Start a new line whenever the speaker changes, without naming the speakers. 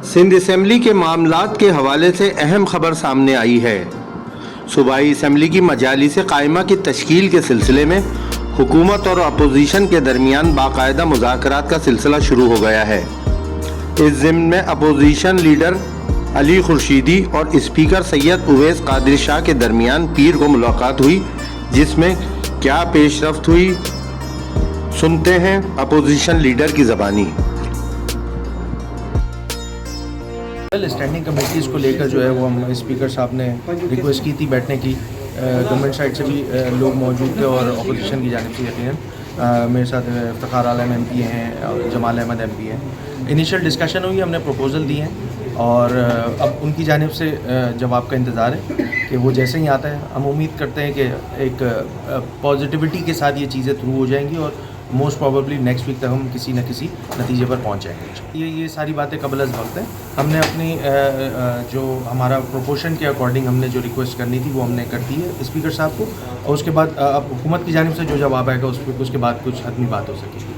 Sindh assembly के मामलात के हवाले से अहम खबर सामने आई है। सूबाई असम्बली की मजालिस कायमा की तश्कील के सिलसिले में हुकूमत और अपोजिशन के दरमियान बाकायदा मुज़ाकरात का सिलसिला शुरू हो गया है। इस ज़िम्न में अपोजिशन लीडर अली खुर्शीदी और स्पीकर सैयद उवैस कादिर शाह के दरमियान पीर को मुलाकात हुई, जिसमें क्या पेशरफ्त हुई सुनते हैं अपोजिशन लीडर की ज़बानी।
स्टैंडिंग कमेटीज़ को लेकर जो है वो हम स्पीकर साहब ने रिक्वेस्ट की थी बैठने की। गवर्नमेंट साइड से भी लोग मौजूद थे और अपोजिशन की जानिब से यकीनन मेरे साथ इफ्तिखार आलम MP हैं और जमाल अहमद MP हैं। इनिशियल डिस्कशन हुई, हमने प्रपोज़ल दिए हैं और अब उनकी जानिब से जवाब का इंतज़ार है कि वो जैसे ही आता है हम उम्मीद करते हैं कि एक पॉजिटिविटी के साथ ये चीज़ें थ्रू हो जाएंगी और मोस्ट प्रॉबेबली नेक्स्ट वीक तक हम किसी न किसी नतीजे पर पहुंच जाएंगे। ये सारी बातें कबल अज़ वक्त हैं। हमने अपनी जो हमारा प्रोपोर्शन के अकॉर्डिंग हमने जो रिक्वेस्ट करनी थी वो हमने कर दी है स्पीकर साहब को, और उसके बाद अब हुकूमत की जानिब से जो जवाब आएगा उसके बाद कुछ हतमी बात हो सकेगी।